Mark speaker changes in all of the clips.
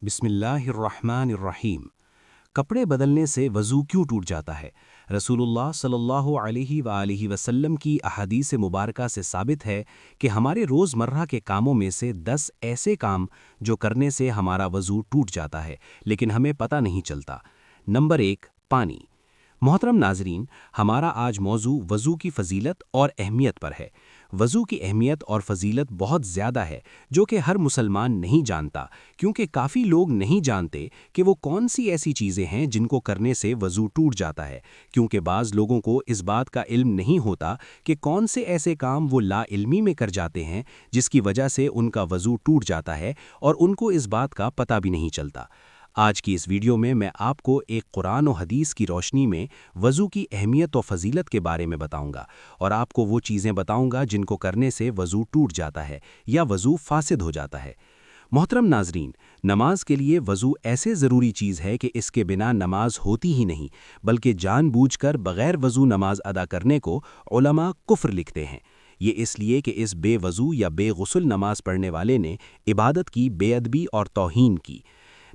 Speaker 1: بسم اللہ الرحمن الرحیم۔ کپڑے بدلنے سے وضو کیوں ٹوٹ جاتا ہے؟ رسول اللہ صلی اللہ علیہ وآلہ وسلم کی احادیث مبارکہ سے ثابت ہے کہ ہمارے روزمرہ کے کاموں میں سے 10 ایسے کام جو کرنے سے ہمارا وضو ٹوٹ جاتا ہے لیکن ہمیں پتہ نہیں چلتا۔ نمبر 1، پانی۔ محترم ناظرین، ہمارا آج موضوع وضو کی فضیلت اور اہمیت پر ہے۔ وضو کی اہمیت اور فضیلت بہت زیادہ ہے جو کہ ہر مسلمان نہیں جانتا، کیونکہ کافی لوگ نہیں جانتے کہ وہ کون سی ایسی چیزیں ہیں جن کو کرنے سے وضو ٹوٹ جاتا ہے، کیونکہ بعض لوگوں کو اس بات کا علم نہیں ہوتا کہ کون سے ایسے کام وہ لا علمی میں کر جاتے ہیں جس کی وجہ سے ان کا وضو ٹوٹ جاتا ہے اور ان کو اس بات کا پتہ بھی نہیں چلتا۔ آج کی اس ویڈیو میں آپ کو ایک قرآن و حدیث کی روشنی میں وضو کی اہمیت و فضیلت کے بارے میں بتاؤں گا، اور آپ کو وہ چیزیں بتاؤں گا جن کو کرنے سے وضو ٹوٹ جاتا ہے یا وضو فاسد ہو جاتا ہے۔ محترم ناظرین، نماز کے لیے وضو ایسے ضروری چیز ہے کہ اس کے بنا نماز ہوتی ہی نہیں، بلکہ جان بوجھ کر بغیر وضو نماز ادا کرنے کو علماء کفر لکھتے ہیں۔ یہ اس لیے کہ اس بے وضو یا بے غسل نماز پڑھنے والے نے عبادت کی بے ادبی اور توہین کی۔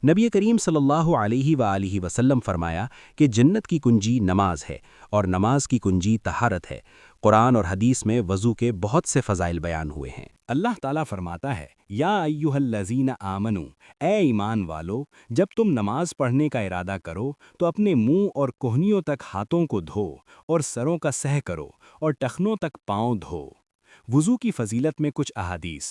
Speaker 1: نبی کریم صلی اللہ علیہ وآلہ وسلم فرمایا کہ جنت کی کنجی نماز ہے اور نماز کی کنجی طہارت ہے۔ قرآن اور حدیث میں وضو کے بہت سے فضائل بیان ہوئے ہیں۔ اللہ تعالیٰ فرماتا ہے، یا ایھا الذین آمنو، اے ایمان والو، جب تم نماز پڑھنے کا ارادہ کرو تو اپنے منہ اور کوہنیوں تک ہاتھوں کو دھو اور سروں کا سح کرو اور ٹخنوں تک پاؤں دھو۔ وضو کی فضیلت میں کچھ احادیث۔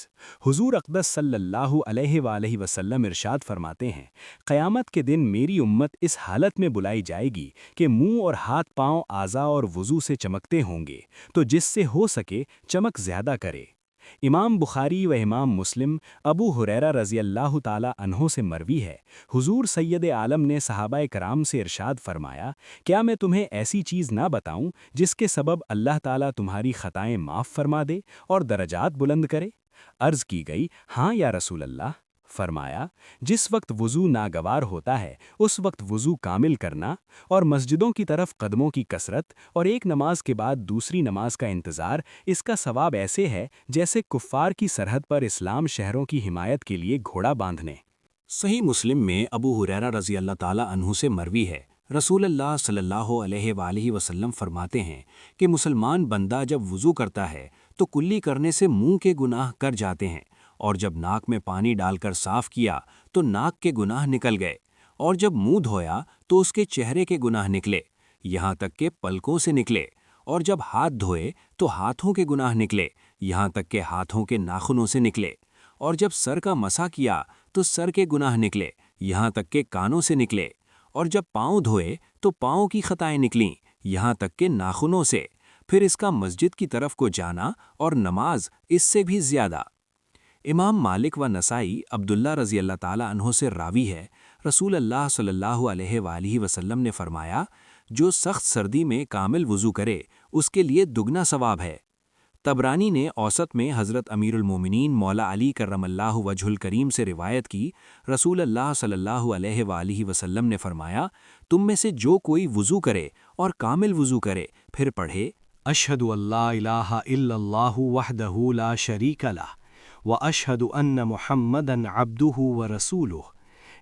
Speaker 1: حضور اقدس صلی اللہ علیہ وآلہ وسلم ارشاد فرماتے ہیں، قیامت کے دن میری امت اس حالت میں بلائی جائے گی کہ منہ اور ہاتھ پاؤں اعضاء اور وضو سے چمکتے ہوں گے، تو جس سے ہو سکے چمک زیادہ کرے۔ امام بخاری و امام مسلم ابو ہریرہ رضی اللہ تعالی عنہ سے مروی ہے، حضور سید عالم نے صحابہ کرام سے ارشاد فرمایا، کیا میں تمہیں ایسی چیز نہ بتاؤں جس کے سبب اللہ تعالیٰ تمہاری خطائیں معاف فرما دے اور درجات بلند کرے؟ عرض کی گئی، ہاں یا رسول اللہ۔ فرمایا، جس وقت وضو ناگوار ہوتا ہے اس وقت وضو کامل کرنا، اور مسجدوں کی طرف قدموں کی کثرت اور ایک نماز کے بعد دوسری نماز کا انتظار، اس کا ثواب ایسے ہے جیسے کفار کی سرحد پر اسلام شہروں کی حمایت کے لیے گھوڑا باندھنے۔ صحیح مسلم میں ابو ہریرہ رضی اللہ تعالی عنہ سے مروی ہے، رسول اللہ صلی اللہ علیہ وآلہ وسلم فرماتے ہیں کہ مسلمان بندہ جب وضو کرتا ہے تو کلی کرنے سے منہ کے گناہ کر جاتے ہیں، اور جب ناک میں پانی ڈال کر صاف کیا تو ناک کے گناہ نکل گئے، اور جب منہ دھویا تو اس کے چہرے کے گناہ نکلے، یہاں تک کہ پلکوں سے نکلے، اور جب ہاتھ دھوئے تو ہاتھوں کے گناہ نکلے، یہاں تک کہ ہاتھوں کے ناخنوں سے نکلے، اور جب سر کا مسح کیا تو سر کے گناہ نکلے، یہاں تک کہ کانوں سے نکلے، اور جب پاؤں دھوئے تو پاؤں کی خطائیں نکلیں، یہاں تک کہ ناخنوں سے۔ پھر اس کا مسجد کی طرف کو جانا اور نماز اس سے بھی زیادہ۔ امام مالک و نسائی عبداللہ رضی اللہ تعالی عنہ سے راوی ہے، رسول اللہ صلی اللہ علیہ وآلہ وسلم نے فرمایا، جو سخت سردی میں کامل وضو کرے اس کے لیے دگنا ثواب ہے۔ طبرانی نے اوسط میں حضرت امیر المومنین مولا علی کرم اللہ وجہ الکریم سے روایت کی، رسول اللہ صلی اللہ علیہ وآلہ وسلم نے فرمایا، تم میں سے جو کوئی وضو کرے اور کامل وضو کرے پھر پڑھے، اشہد ان لا الہ الا اللہ وحدہ لا شریک لہ واشہد ان محمدا عبدہ ورسولہ،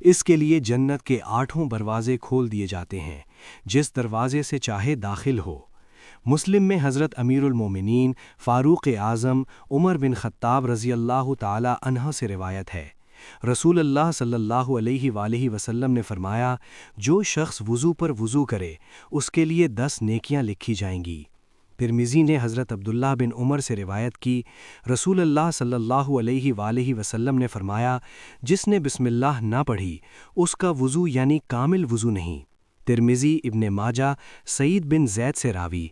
Speaker 1: اس کے لیے جنت کے 8 دروازے کھول دیے جاتے ہیں، جس دروازے سے چاہے داخل ہو۔ مسلم میں حضرت امیر المومنین فاروق اعظم عمر بن خطاب رضی اللہ تعالی عنہ سے روایت ہے، رسول اللہ صلی اللہ علیہ وآلہ وسلم نے فرمایا، جو شخص وضو پر وضو کرے اس کے لیے 10 نیکیاں لکھی جائیں گی۔ ترمذی نے حضرت عبداللہ بن عمر سے روایت کی، رسول اللہ صلی اللہ علیہ وآلہ وسلم نے فرمایا، جس نے بسم اللہ نہ پڑھی اس کا وضو یعنی کامل وضو نہیں۔ ترمذی، ابن ماجہ، سعید بن زید سے راوی۔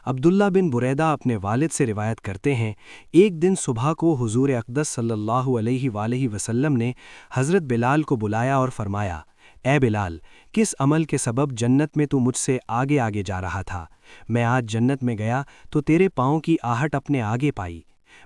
Speaker 1: عبداللہ بن بریدہ اپنے والد سے روایت کرتے ہیں، ایک دن صبح کو حضور اقدس صلی اللہ علیہ وآلہ وسلم نے حضرت بلال کو بلایا اور فرمایا، اے بلال، کس عمل کے سبب جنت میں تو مجھ سے آگے آگے جا رہا تھا؟ میں آج جنت میں گیا تو تیرے پاؤں کی آہٹ اپنے آگے پائی۔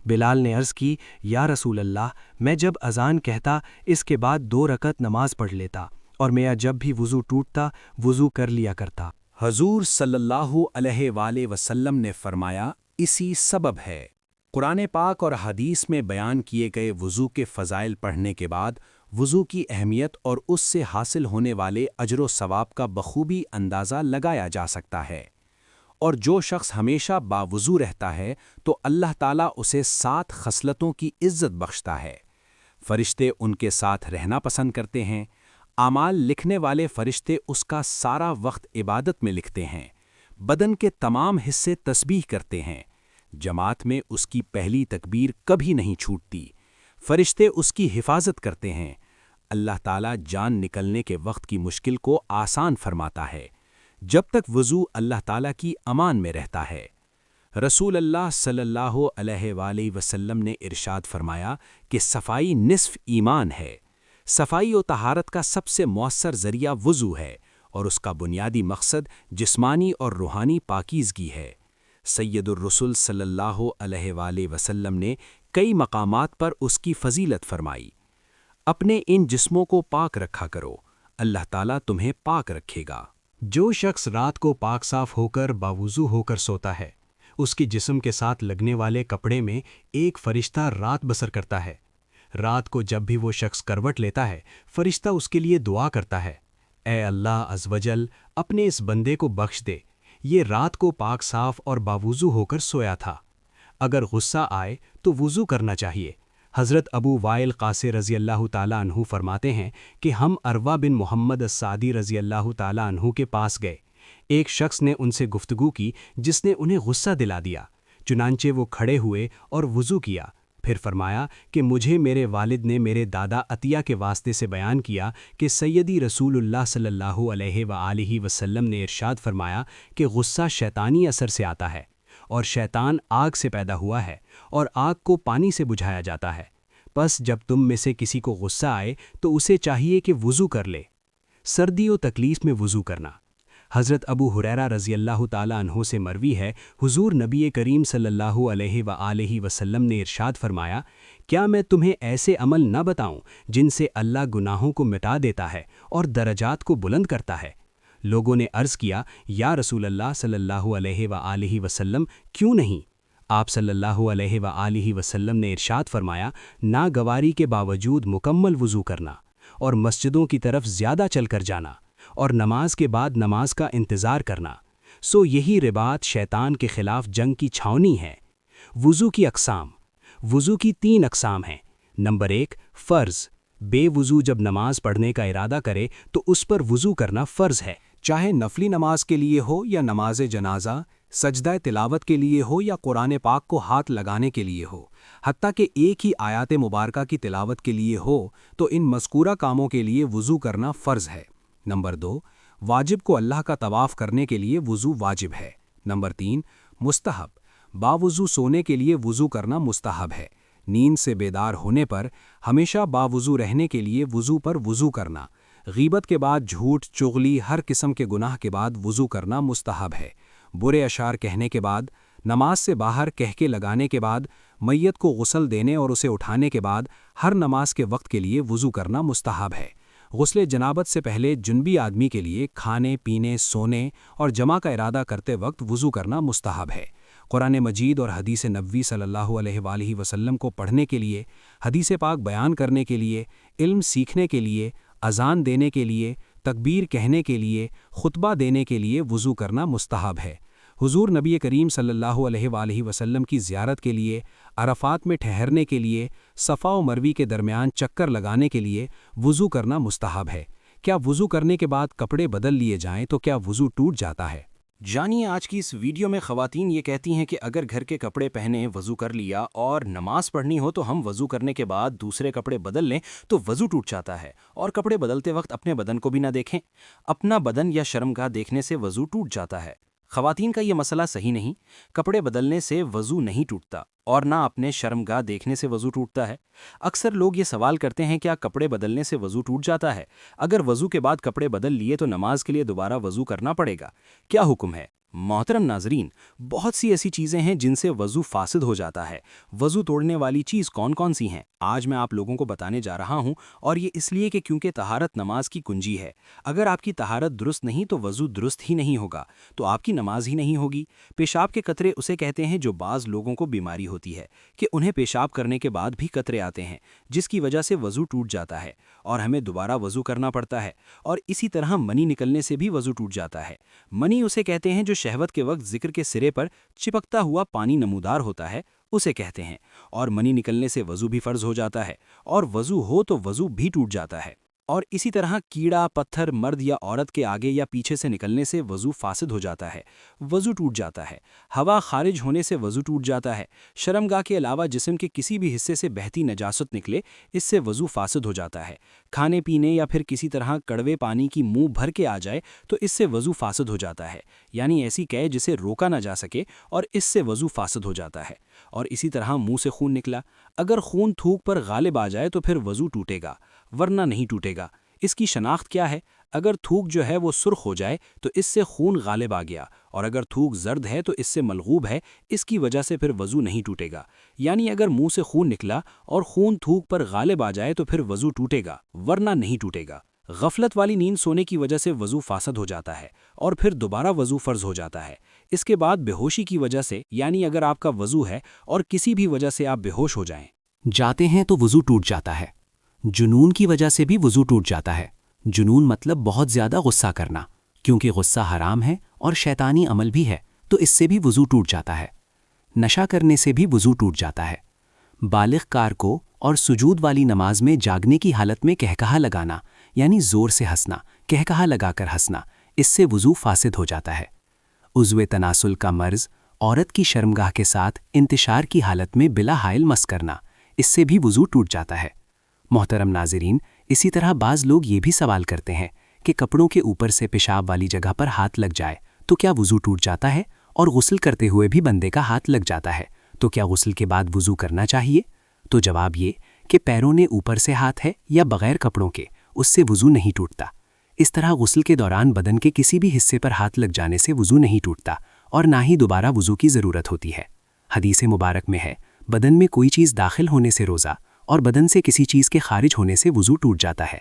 Speaker 1: بلال نے عرض کی، یا رسول اللہ، میں جب اذان کہتا اس کے بعد 2 رکعت نماز پڑھ لیتا، اور میرا جب بھی وضو ٹوٹتا وضو کر لیا کرتا۔ حضور صلی اللہ علیہ وآلہ وسلم نے فرمایا، اسی سبب ہے۔ قرآن پاک اور حدیث میں بیان کیے گئے وضو کے فضائل پڑھنے کے بعد وضو کی اہمیت اور اس سے حاصل ہونے والے اجر و ثواب کا بخوبی اندازہ لگایا جا سکتا ہے۔ اور جو شخص ہمیشہ باوضو رہتا ہے تو اللہ تعالیٰ اسے 7 خصلتوں کی عزت بخشتا ہے۔ فرشتے ان کے ساتھ رہنا پسند کرتے ہیں۔ اعمال لکھنے والے فرشتے اس کا سارا وقت عبادت میں لکھتے ہیں۔ بدن کے تمام حصے تسبیح کرتے ہیں۔ جماعت میں اس کی پہلی تکبیر کبھی نہیں چھوٹتی۔ فرشتے اس کی حفاظت کرتے ہیں۔ اللہ تعالیٰ جان نکلنے کے وقت کی مشکل کو آسان فرماتا ہے، جب تک وضو اللہ تعالیٰ کی امان میں رہتا ہے۔ رسول اللہ صلی اللہ علیہ وآلہ وسلم نے ارشاد فرمایا کہ صفائی نصف ایمان ہے۔ صفائی و طہارت کا سب سے مؤثر ذریعہ وضو ہے، اور اس کا بنیادی مقصد جسمانی اور روحانی پاکیزگی ہے۔ سید الرسل صلی اللہ علیہ وآلہ وسلم نے کئی مقامات پر اس کی فضیلت فرمائی۔ اپنے ان جسموں کو پاک رکھا کرو، اللہ تعالیٰ تمہیں پاک رکھے گا۔ جو شخص رات کو پاک صاف ہو کر باوضو ہو کر سوتا ہے، اس کی جسم کے ساتھ لگنے والے کپڑے میں ایک فرشتہ رات بسر کرتا ہے۔ رات کو جب بھی وہ شخص کروٹ لیتا ہے، فرشتہ اس کے لیے دعا کرتا ہے، اے اللہ عز و جل، اپنے اس بندے کو بخش دے، یہ رات کو پاک صاف اور باوضو ہو کر سویا تھا۔ اگر غصہ آئے تو وضو کرنا چاہیے۔ حضرت ابو وائل قاصی رضی اللہ تعالیٰ عنہ فرماتے ہیں کہ ہم عروہ بن محمد السعدی رضی اللہ تعالیٰ عنہ کے پاس گئے۔ ایک شخص نے ان سے گفتگو کی جس نے انہیں غصہ دلا دیا، چنانچہ وہ کھڑے ہوئے اور وضو کیا۔ پھر فرمایا کہ مجھے میرے والد نے میرے دادا عطیہ کے واسطے سے بیان کیا کہ سیدی رسول اللہ صلی اللہ علیہ وآلہ وسلم نے ارشاد فرمایا کہ غصہ شیطانی اثر سے آتا ہے، اور شیطان آگ سے پیدا ہوا ہے، اور آگ کو پانی سے بجھایا جاتا ہے۔ پس جب تم میں سے کسی کو غصہ آئے تو اسے چاہیے کہ وضو کر لے۔ سردی و تکلیف میں وضو کرنا۔ حضرت ابو ہریرہ رضی اللہ تعالیٰ عنہ سے مروی ہے، حضور نبی کریم صلی اللہ علیہ وآلہ وسلم نے ارشاد فرمایا، کیا میں تمہیں ایسے عمل نہ بتاؤں جن سے اللہ گناہوں کو مٹا دیتا ہے اور درجات کو بلند کرتا ہے؟ لوگوں نے عرض کیا، یا رسول اللہ صلی اللہ علیہ وآلہ وسلم، کیوں نہیں؟ آپ صلی اللہ علیہ وآلہ وسلم نے ارشاد فرمایا، ناگواری کے باوجود مکمل وضو کرنا، اور مسجدوں کی طرف زیادہ چل کر جانا، اور نماز کے بعد نماز کا انتظار کرنا، سو یہی رباط شیطان کے خلاف جنگ کی چھاؤنی ہے۔ وضو کی اقسام۔ وضو کی 3 اقسام ہیں۔ نمبر 1، فرض۔ بے وضو جب نماز پڑھنے کا ارادہ کرے تو اس پر وضو کرنا فرض ہے، چاہے نفلی نماز کے لیے ہو یا نماز جنازہ، سجدہ تلاوت کے لیے ہو یا قرآن پاک کو ہاتھ لگانے کے لیے ہو، حتیٰ کہ ایک ہی آیات مبارکہ کی تلاوت کے لیے ہو تو ان مذکورہ کاموں کے لیے وضو کرنا فرض ہے۔ نمبر 2، واجب کو اللہ کا طواف کرنے کے لیے وضو واجب ہے۔ نمبر 3، مستحب۔ باوضو سونے کے لیے وضو کرنا مستحب ہے۔ نیند سے بیدار ہونے پر ہمیشہ باوضو رہنے کے لیے وضو پر وضو کرنا۔ غیبت کے بعد جھوٹ، چغلی، ہر قسم کے گناہ کے بعد وضو کرنا مستحب ہے۔ برے اشعار کہنے کے بعد، نماز سے باہر کہکے لگانے کے بعد، میت کو غسل دینے اور اسے اٹھانے کے بعد ہر نماز کے وقت کے لیے وضو کرنا مستحب ہے۔ غسل جنابت سے پہلے جنبی آدمی کے لیے کھانے، پینے، سونے اور جمع کا ارادہ کرتے وقت وضو کرنا مستحب ہے۔ قرآن مجید اور حدیث نبوی صلی اللہ علیہ وآلہ وسلم کو پڑھنے کے لیے، حدیث پاک بیان کرنے کے لیے، علم سیکھنے کے لیے، اذان دینے کے لیے، تکبیر کہنے کے لیے، خطبہ دینے کے لیے وضو کرنا مستحب ہے۔ حضور نبی کریم صلی اللہ علیہ وآلہ وسلم کی زیارت کے لیے، عرفات میں ٹھہرنے کے لیے، صفا و مروی کے درمیان چکر لگانے کے لیے وضو کرنا مستحب ہے۔ کیا وضو کرنے کے بعد کپڑے بدل لیے جائیں تو کیا وضو ٹوٹ جاتا ہے؟ جانیے آج کی اس ویڈیو میں خواتین یہ کہتی ہیں کہ اگر گھر کے کپڑے پہنے، وضو کر لیا اور نماز پڑھنی ہو تو ہم وضو کرنے کے بعد دوسرے کپڑے بدل لیں تو وضو ٹوٹ جاتا ہے، اور کپڑے بدلتے وقت اپنے بدن کو بھی نہ دیکھیں۔ اپنا بدن یا شرمگاہ دیکھنے سے وضو ٹوٹ جاتا ہے۔ خواتین کا یہ مسئلہ صحیح نہیں۔ کپڑے بدلنے سے وضو نہیں ٹوٹتا، اور نہ اپنے شرمگاہ دیکھنے سے وضو ٹوٹتا ہے۔ اکثر لوگ یہ سوال کرتے ہیں کیا کپڑے بدلنے سے وضو ٹوٹ جاتا ہے؟ اگر وضو کے بعد کپڑے بدل لیے تو نماز کے لیے دوبارہ وضو کرنا پڑے گا؟ کیا حکم ہے؟ محترم ناظرین، بہت سی ایسی چیزیں ہیں جن سے وضو فاسد ہو جاتا ہے۔ وضو توڑنے والی چیز کون کون سی ہیں آج میں آپ لوگوں کو بتانے جا رہا ہوں، اور یہ اس لیے کہ کیونکہ طہارت نماز کی کنجی ہے۔ اگر آپ کی طہارت درست نہیں تو وضو درست ہی نہیں ہوگا، تو آپ کی نماز ہی نہیں ہوگی۔ پیشاب کے قطرے اسے کہتے ہیں جو بعض لوگوں کو بیماری ہوتی ہے کہ انہیں پیشاب کرنے کے بعد بھی قطرے آتے ہیں، جس کی وجہ سے وضو ٹوٹ جاتا ہے اور ہمیں دوبارہ وضو کرنا پڑتا ہے۔ اور اسی طرح منی نکلنے سے بھی وضو ٹوٹ جاتا ہے۔ منی اسے کہتے ہیں جو شہوت کے وقت ذکر کے سرے پر چپکتا ہوا پانی نمودار ہوتا ہے، اسے کہتے ہیں۔ اور منی نکلنے سے وضو بھی فرض ہو جاتا ہے، اور وضو ہو تو وضو بھی ٹوٹ جاتا ہے۔ اور اسی طرح کیڑا پتھر مرد یا عورت کے آگے یا پیچھے سے نکلنے سے وضو فاسد ہو جاتا ہے، وضو ٹوٹ جاتا ہے۔ ہوا خارج ہونے سے وضو ٹوٹ جاتا ہے۔ شرمگاہ کے علاوہ جسم کے کسی بھی حصے سے بہتی نجاست نکلے، اس سے وضو فاسد ہو جاتا ہے۔ کھانے پینے یا پھر کسی طرح کڑوے پانی کی منہ بھر کے آ جائے تو اس سے وضو فاسد ہو جاتا ہے، یعنی ایسی قے جسے روکا نہ جا سکے، اور اس سے وضو فاسد ہو جاتا ہے۔ اور اسی طرح منہ سے خون نکلا، اگر خون تھوک پر غالب آ جائے تو پھر وضو ٹوٹے گا، ورنہ نہیں ٹوٹے گا۔ اس کی شناخت کیا ہے؟ اگر تھوک جو ہے وہ سرخ ہو جائے تو اس سے خون غالب آ گیا، اور اگر تھوک زرد ہے تو اس سے ملغوب ہے، اس کی وجہ سے پھر وضو نہیں ٹوٹے گا۔ یعنی اگر منہ سے خون نکلا اور خون تھوک پر غالب آ جائے تو پھر وضو ٹوٹے گا، ورنہ نہیں ٹوٹے گا۔ غفلت والی نیند سونے کی وجہ سے وضو فاسد ہو جاتا ہے اور پھر دوبارہ وضو فرض ہو جاتا ہے۔ اس کے بعد بے ہوشی کی وجہ سے، یعنی اگر آپ کا وضو ہے اور کسی بھی وجہ سے آپ بے ہوش ہو جاتے ہیں تو وضو ٹوٹ جاتا ہے۔ جنون کی وجہ سے بھی وضو ٹوٹ جاتا ہے۔ جنون مطلب بہت زیادہ غصہ کرنا، کیونکہ غصہ حرام ہے اور شیطانی عمل بھی ہے، تو اس سے بھی وضو ٹوٹ جاتا ہے۔ نشہ کرنے سے بھی وضو ٹوٹ جاتا ہے۔ بالغ کار کو اور سجود والی نماز میں جاگنے کی حالت میں کہکہا لگانا، یعنی زور سے ہنسنا، کہکہا لگا کر ہنسنا، اس سے وضو فاسد ہو جاتا ہے۔ عضو تناسل کا مرض، عورت کی شرمگاہ کے ساتھ انتشار کی حالت میں بلا حائل مس کرنا، اس سے بھی وضو ٹوٹ جاتا ہے۔ محترم ناظرین، اسی طرح بعض لوگ یہ بھی سوال کرتے ہیں کہ کپڑوں کے اوپر سے پیشاب والی جگہ پر ہاتھ لگ جائے تو کیا وضو ٹوٹ جاتا ہے؟ اور غسل کرتے ہوئے بھی بندے کا ہاتھ لگ جاتا ہے تو کیا غسل کے بعد وضو کرنا چاہیے؟ تو جواب یہ کہ پیروں نے اوپر سے ہاتھ ہے یا بغیر کپڑوں کے، اس سے وضو نہیں ٹوٹتا۔ اس طرح غسل کے دوران بدن کے کسی بھی حصے پر ہاتھ لگ جانے سے وضو نہیں ٹوٹتا اور نہ ہی دوبارہ وضو کی ضرورت ہوتی ہے۔ حدیث مبارک میں ہے، بدن میں کوئی چیز داخل ہونے سے روزہ اور بدن سے کسی چیز کے خارج ہونے سے وضو ٹوٹ جاتا ہے۔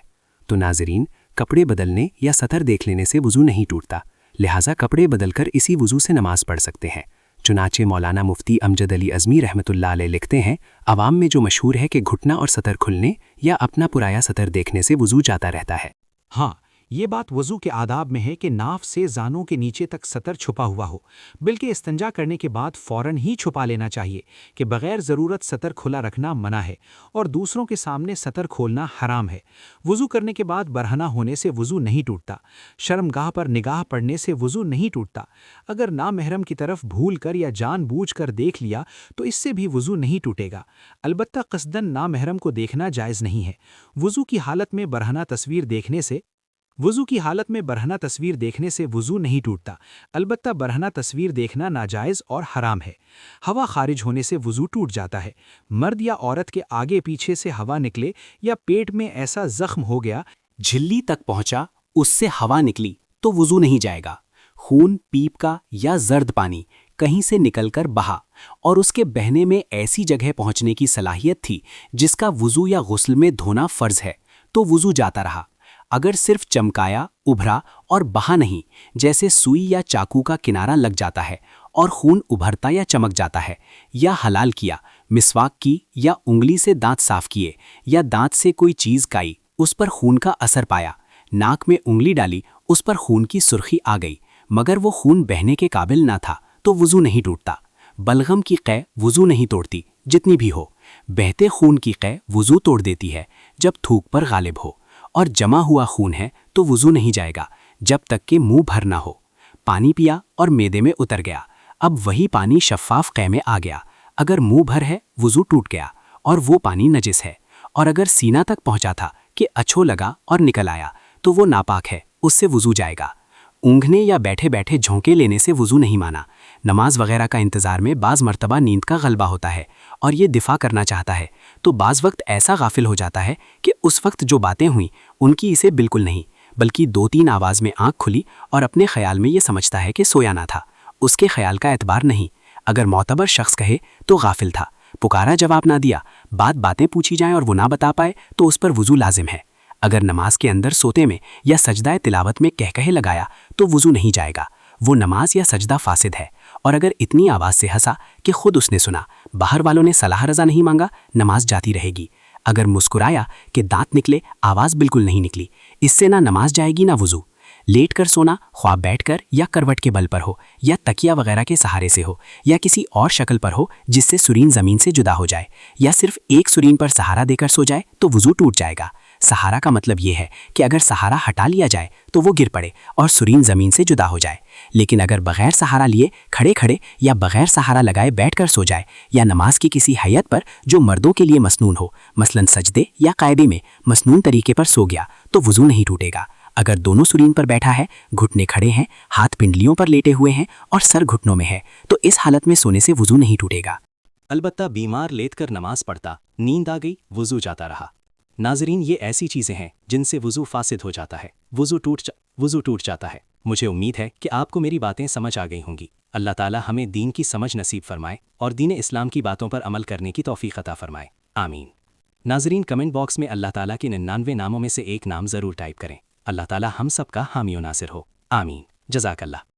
Speaker 1: تو ناظرین، کپڑے بدلنے یا سطر دیکھ لینے سے وضو نہیں ٹوٹتا، لہٰذا کپڑے بدل کر اسی وضو سے نماز پڑھ سکتے ہیں۔ چنانچہ مولانا مفتی امجد علی ازمی رحمۃ اللہ علیہ لکھتے ہیں، عوام میں جو مشہور ہے کہ گھٹنا اور سطر کھلنے یا اپنا پرایا سطر دیکھنے سے وضو جاتا رہتا ہے۔
Speaker 2: ہاں، یہ بات وضو کے آداب میں ہے کہ ناف سے زانوں کے نیچے تک سطر چھپا ہوا ہو، بلکہ استنجا کرنے کے بعد فوراً ہی چھپا لینا چاہیے کہ بغیر ضرورت سطر کھلا رکھنا منع ہے اور دوسروں کے سامنے سطر کھولنا حرام ہے۔ وضو کرنے کے بعد برہنہ ہونے سے وضو نہیں ٹوٹتا۔ شرمگاہ پر نگاہ پڑنے سے وضو نہیں ٹوٹتا۔ اگر نامحرم کی طرف بھول کر یا جان بوجھ کر دیکھ لیا تو اس سے بھی وضو نہیں ٹوٹے گا، البتہ قصداً نامحرم کو دیکھنا جائز نہیں ہے۔ وضو کی حالت میں برہنہ تصویر دیکھنے سے وضو نہیں ٹوٹتا، البتہ برہنہ تصویر دیکھنا ناجائز اور حرام ہے۔ ہوا خارج ہونے سے وضو ٹوٹ جاتا ہے۔ مرد یا عورت کے آگے پیچھے سے ہوا نکلے یا پیٹ میں ایسا زخم ہو گیا
Speaker 1: جھلی تک پہنچا، اس سے ہوا نکلی تو وضو نہیں جائے گا۔ خون، پیپ کا یا زرد پانی کہیں سے نکل کر بہا اور اس کے بہنے میں ایسی جگہ پہنچنے کی صلاحیت تھی جس کا وضو یا غسل میں دھونا فرض ہے، تو وضو جاتا رہا۔ اگر صرف چمکایا، ابھرا اور بہا نہیں، جیسے سوئی یا چاقو کا کنارہ لگ جاتا ہے اور خون ابھرتا یا چمک جاتا ہے، یا حلال کیا، مسواک کی یا انگلی سے دانت صاف کیے یا دانت سے کوئی چیز کائی، اس پر خون کا اثر پایا، ناک میں انگلی ڈالی، اس پر خون کی سرخی آ گئی مگر وہ خون بہنے کے قابل نہ تھا، تو وضو نہیں ٹوٹتا۔ بلغم کی قے وضو نہیں توڑتی، جتنی بھی ہو۔ بہتے خون کی قے وضو توڑ دیتی ہے جب تھوک پر غالب ہو، اور جمع ہوا خون ہے تو وضو نہیں جائے گا جب تک کہ منہ بھر نہ ہو۔ پانی پیا اور معدے میں اتر گیا، اب وہی پانی شفاف قے میں آ گیا، اگر منہ بھر ہے وضو ٹوٹ گیا اور وہ پانی نجس ہے، اور اگر سینہ تک پہنچا تھا کہ اچھو لگا اور نکل آیا تو وہ ناپاک ہے، اس سے وضو جائے گا۔ اونگھنے یا بیٹھے بیٹھے جھونکے لینے سے وضو نہیں مانا۔ نماز وغیرہ کا انتظار میں بعض مرتبہ نیند کا غلبہ ہوتا ہے اور یہ دفاع کرنا چاہتا ہے، تو بعض وقت ایسا غافل ہو جاتا ہے کہ اس وقت جو باتیں ہوئیں ان کی اسے بالکل نہیں، بلکہ 2-3 آواز میں آنکھ کھلی اور اپنے خیال میں یہ سمجھتا ہے کہ سویا نہ تھا،
Speaker 3: اس کے خیال کا اعتبار نہیں۔ اگر معتبر شخص کہے تو غافل تھا، پکارا جواب نہ دیا، باتیں پوچھی جائیں اور وہ نہ بتا پائے تو اس پر وضو لازم ہے۔ اگر نماز کے اندر سوتے میں یا سجدہ تلاوت میں کہے لگایا تو وضو نہیں جائے گا، وہ نماز یا سجدہ فاسد ہے۔ اور اگر اتنی آواز سے ہنسا کہ خود اس نے سنا، باہر والوں نے صلاح رضا نہیں مانگا، نماز جاتی رہے گی۔ اگر مسکرایا کہ دانت نکلے، آواز بالکل نہیں نکلی، اس سے نہ نماز جائے گی نہ وضو۔ لیٹ کر سونا، خواہ بیٹھ کر یا کروٹ کے بل پر ہو یا تکیہ وغیرہ کے سہارے سے ہو یا کسی اور شکل پر ہو جس سے سرین زمین سے جدا ہو جائے، یا صرف ایک سرین پر سہارا دے کر سو جائے تو وضو ٹوٹ جائے گا۔ سہارا کا مطلب یہ ہے کہ اگر سہارا ہٹا لیا جائے تو وہ گر پڑے اور سرین زمین سے جدا ہو جائے، لیکن اگر بغیر سہارا لیے کھڑے یا بغیر سہارا لگائے بیٹھ کر سو جائے، یا نماز کی کسی حیت پر جو مردوں کے لیے مسنون ہو، مثلا سجدے یا قائدے میں مسنون طریقے پر سو گیا تو وضو نہیں ٹوٹے گا۔ اگر دونوں سرین پر بیٹھا ہے، گھٹنے کھڑے ہیں، ہاتھ پنڈلیوں پر لیٹے ہوئے ہیں اور سر گھٹنوں میں ہے تو اس حالت میں سونے سے وضو نہیں ٹوٹے گا۔
Speaker 1: البتہ بیمار لیٹ کر نماز پڑھتا، نیند آ گئی، وضو جاتا رہا۔ ناظرین، یہ ایسی چیزیں ہیں جن سے وضو فاسد ہو جاتا ہے، وضو ٹوٹ جاتا ہے۔ مجھے امید ہے کہ آپ کو میری باتیں سمجھ آ گئی ہوں گی۔ اللہ تعالی ہمیں دین کی سمجھ نصیب فرمائے اور دین اسلام کی باتوں پر عمل کرنے کی توفیق عطا فرمائے، آمین۔ ناظرین، کمنٹ باکس میں اللہ تعالیٰ کے 99 ناموں میں سے ایک نام ضرور ٹائپ کریں۔ اللہ تعالیٰ ہم سب کا حامی و ناصر ہو، آمین۔ جزاک اللہ۔